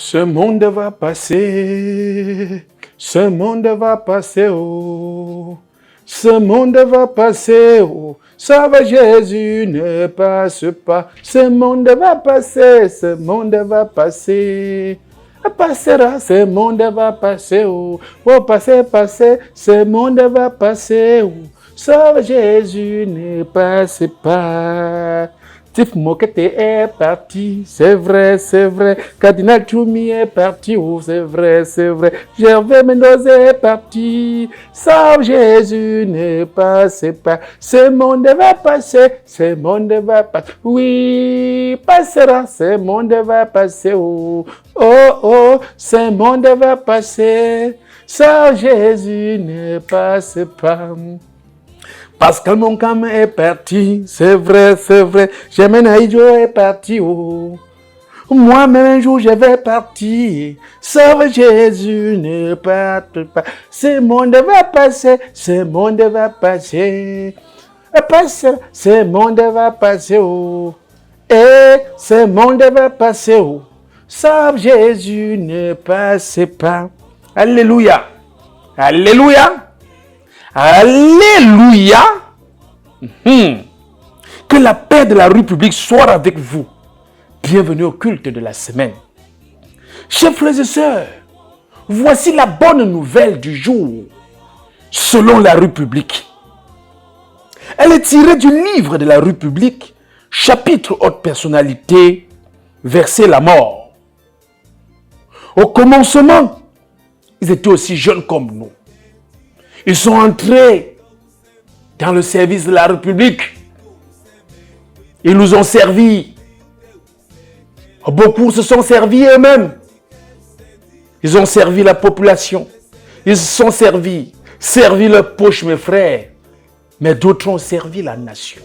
Ce monde va passer, ce monde va passer, oh. Ce monde va passer, oh. Sauve Jésus, ne passe pas. Ce monde va passer, ce monde va passer. Passera, ce monde va passer, oh. Oh, passer, passer, ce monde va passer, oh. Sauve Jésus, ne passe pas. Tif Mokete est parti, c'est vrai, c'est vrai. Cardinal Choumi est parti, oh, c'est vrai, c'est vrai. Gervais Mendoza est parti. Sauve Jésus, ne passe pas. Ce monde va passer, ce monde va passer. Oui, passera, ce monde va passer, oh, oh, oh, ce monde va passer. Sauve Jésus, ne passe pas. Pascal Monkam est parti, c'est vrai, c'est vrai. Germaine Aïdjo est parti, oh. Moi-même un jour je vais partir. Sauve Jésus, ne parte pas. Ce monde va passer, ce monde va passer. Passer, ce monde va passer, oh. Et ce monde va passer, oh. Sauve Jésus, ne passe pas. Alléluia. Alléluia. Alléluia. Que la paix de la République soit avec vous. Bienvenue au culte de la semaine. Chers frères et sœurs, voici la bonne nouvelle du jour selon la République. Elle est tirée du livre de la République, chapitre haute personnalité, verset la mort. Au commencement, ils étaient aussi jeunes comme nous. Ils sont entrés dans le service de la République. Ils nous ont servi. Beaucoup se sont servis eux-mêmes. Ils ont servi la population. Ils se sont servi leur poche, mes frères. Mais d'autres ont servi la nation.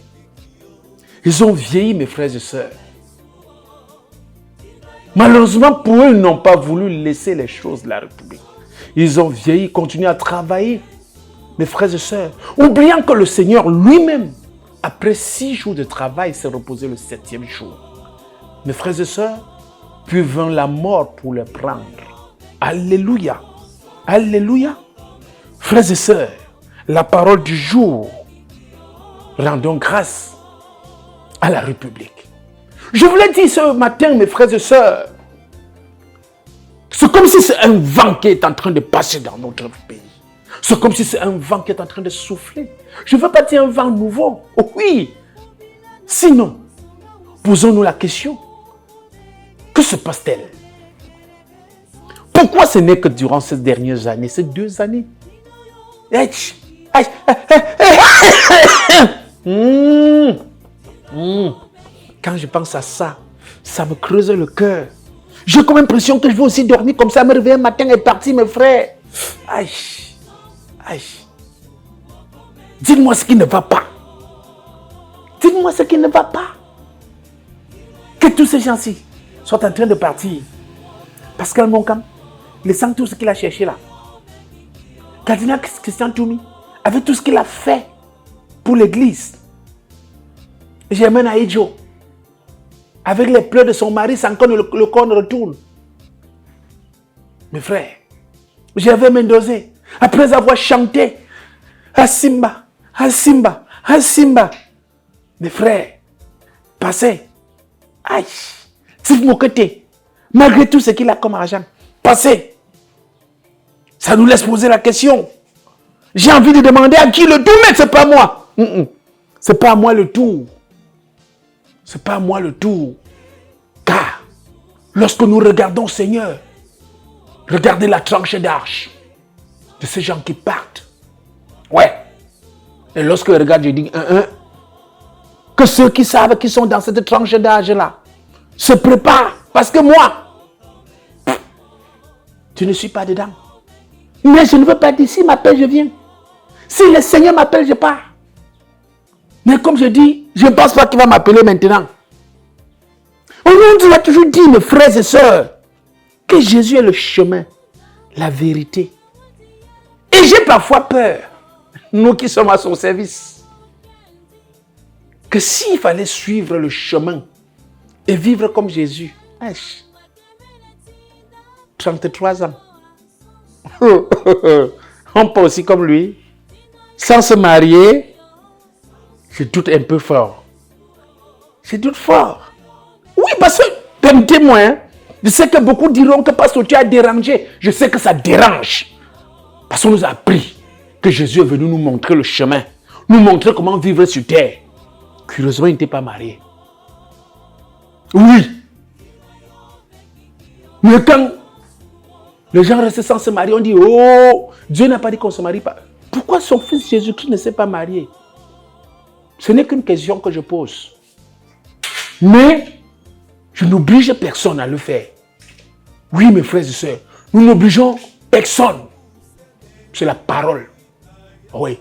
Ils ont vieilli, mes frères et sœurs. Malheureusement, pour eux, ils n'ont pas voulu laisser les choses de la République. Ils ont vieilli, continué à travailler. Mes frères et sœurs, oubliant que le Seigneur lui-même, après 6 jours de travail, s'est reposé le 7e jour. Mes frères et sœurs, puis vint la mort pour les prendre. Alléluia. Alléluia. Frères et sœurs, la parole du jour, rendons grâce à la République. Je vous l'ai dit ce matin, mes frères et sœurs, c'est comme si c'est un vent qui est en train de passer dans notre pays. C'est comme si c'est un vent qui est en train de souffler. Je ne veux pas dire un vent nouveau. Oh oui. Sinon, posons-nous la question. Que se passe-t-il? Pourquoi ce n'est que durant ces dernières années, ces 2 années? Quand je pense à ça, ça me creuse le cœur. J'ai comme l'impression que je vais aussi dormir comme ça, me réveiller un matin et partir, mes frères. Aïe. Aïe. Dites-moi ce qui ne va pas. Dites-moi ce qui ne va pas. Que tous ces gens-ci soient en train de partir. Pascal Monkam, laissant tout ce qu'il a cherché là. Cardinal Christian Choumi, avec tout ce qu'il a fait pour l'église. Germaine Aïdjo, avec les pleurs de son mari sans que le corps ne retourne. Mes frères, Gervais Mendoza, après avoir chanté Asimba, Asimba, Asimba, mes frères, passez. Aïe, Tif Mokete, malgré tout ce qu'il a comme argent, passez. Ça nous laisse poser la question. J'ai envie de demander à qui le tour, mais ce n'est pas moi. Ce n'est pas à moi le tour. Ce n'est pas à moi le tour. Car, lorsque nous regardons Seigneur, regardez la tranche d'arche de ces gens qui partent. Ouais. Et lorsque je regarde, je dis, que ceux qui savent qu'ils sont dans cette tranche d'âge-là se préparent. Parce que moi, tu ne suis pas dedans. Mais je ne veux pas dire, s'il m'appelle, je viens. Si le Seigneur m'appelle, je pars. Mais comme je dis, je ne pense pas qu'il va m'appeler maintenant. On nous a toujours dit, mes frères et sœurs, que Jésus est le chemin, la vérité. Et j'ai parfois peur, nous qui sommes à son service, que s'il fallait suivre le chemin et vivre comme Jésus, 33 ans. On peut aussi comme lui, sans se marier, je doute un peu fort. Je doute fort. Oui, parce que, permettez-moi, hein, je sais que beaucoup diront que parce que tu as dérangé. Je sais que ça dérange. Parce qu'on nous a appris que Jésus est venu nous montrer le chemin, nous montrer comment vivre sur terre. Curieusement, il n'était pas marié. Oui. Mais quand les gens restent sans se marier, on dit, oh, Dieu n'a pas dit qu'on ne se marie pas. Pourquoi son fils Jésus-Christ ne s'est pas marié? Ce n'est qu'une question que je pose. Mais je n'oblige personne à le faire. Oui, mes frères et sœurs, nous n'obligeons personne. C'est la parole. Oui.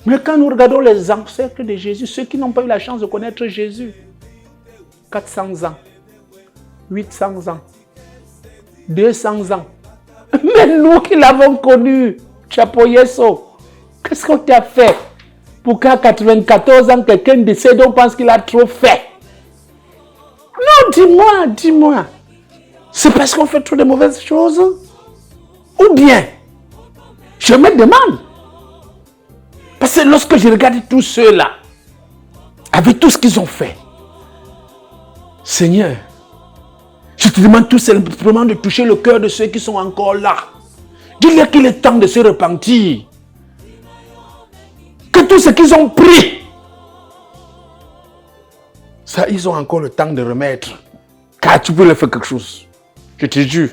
Mais quand nous regardons les ancêtres de Jésus, ceux qui n'ont pas eu la chance de connaître Jésus, 400 ans, 800 ans, 200 ans. Mais nous qui l'avons connu, Chapeau Yeso, qu'est-ce qu'on t'a fait? Pour qu'à 94 ans, quelqu'un décède, on pense qu'il a trop fait. Non, dis-moi. C'est parce qu'on fait trop de mauvaises choses? Ou bien, je me demande. Parce que lorsque je regarde tous ceux-là, avec tout ce qu'ils ont fait, Seigneur, je te demande tout simplement de toucher le cœur de ceux qui sont encore là. Dis-leur qu'il est temps de se repentir. Que tout ce qu'ils ont pris, ça, ils ont encore le temps de remettre. Car tu peux leur faire quelque chose. Je te jure.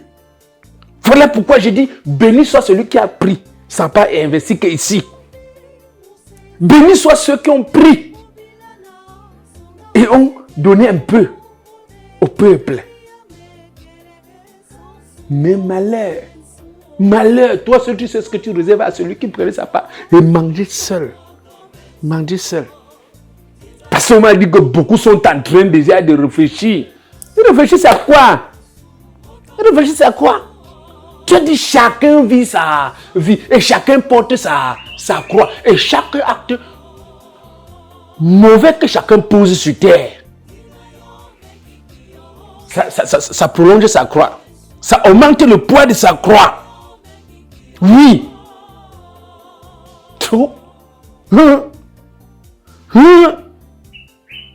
Voilà pourquoi j'ai dit, béni soit celui qui a pris. Ça n'a pas investi qu'ici. Béni soit ceux qui ont pris et ont donné un peu au peuple. Mais malheur, toi seul tu sais ce que tu réserves à celui qui prenait sa part et manger seul. Parce qu'on m'a dit que beaucoup sont en train déjà de réfléchir. Ils réfléchissent à quoi? Tu as dit chacun vit sa vie et chacun porte sa croix. Et chaque acte mauvais que chacun pose sur terre, ça prolonge sa croix. Ça augmente le poids de sa croix. Oui. Trop.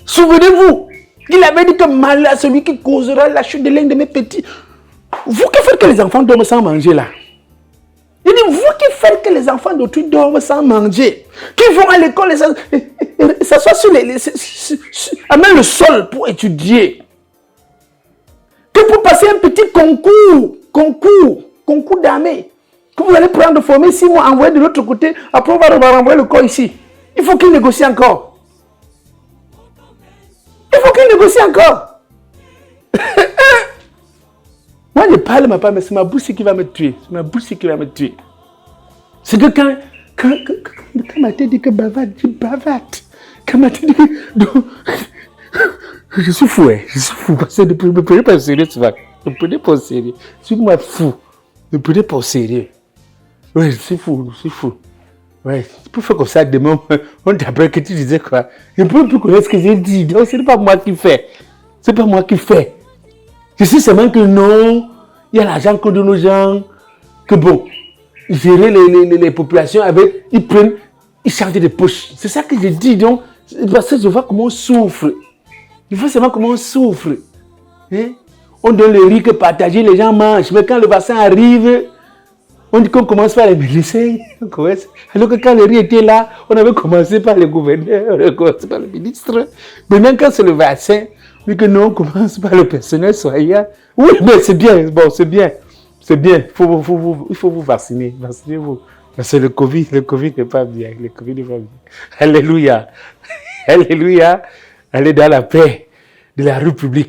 Souvenez-vous, il avait dit que malheur à celui qui causera la chute de l'un de mes petits. Vous qui faites que les enfants dorment sans manger là? Il dit, vous qui faites que les enfants d'autrui dorment sans manger, qui vont à l'école et s'assoient sur même le sol pour étudier, que pour passer un petit concours d'armée, que vous allez prendre, former 6 mois, envoyer de l'autre côté, après on va renvoyer le corps ici. Il faut qu'il négocie encore. Moi, je parle ma part, mais c'est ma bouche qui va me tuer. C'est que quand ma tête dit que bavade, je bavade. Quand ma tête dit que... Je suis fou, parce que ne me prenez pas au sérieux, tu vois. Ne me prenez pas au sérieux. Je suis moi fou. Ne me prenez pas au sérieux. Oui, je suis fou. Ouais, tu peux faire comme ça demain, on t'appelle que tu disais quoi. Je ne peux plus connaître ce que j'ai dit. Donc, ce n'est pas moi qui fais. Je sais seulement que non, il y a l'argent que donne aux gens, que bon, gérer les populations avec, ils changent de poche. C'est ça que je dis, donc, parce que je vois comment on souffre. Je vois seulement comment on souffre. Hein? On donne le riz que partager, les gens mangent. Mais quand le vaccin arrive, on dit qu'on commence par les médecins. Alors que quand le riz était là, on avait commencé par le gouverneur, on avait commencé par le ministre. Maintenant, quand c'est le vaccin, on dit que non, on commence par le personnel soignant. Oui, mais c'est bien, c'est bien. Il faut vous vacciner. Vaccinez-vous. Parce que le Covid n'est pas bien. Alléluia. Allez dans la paix de la République.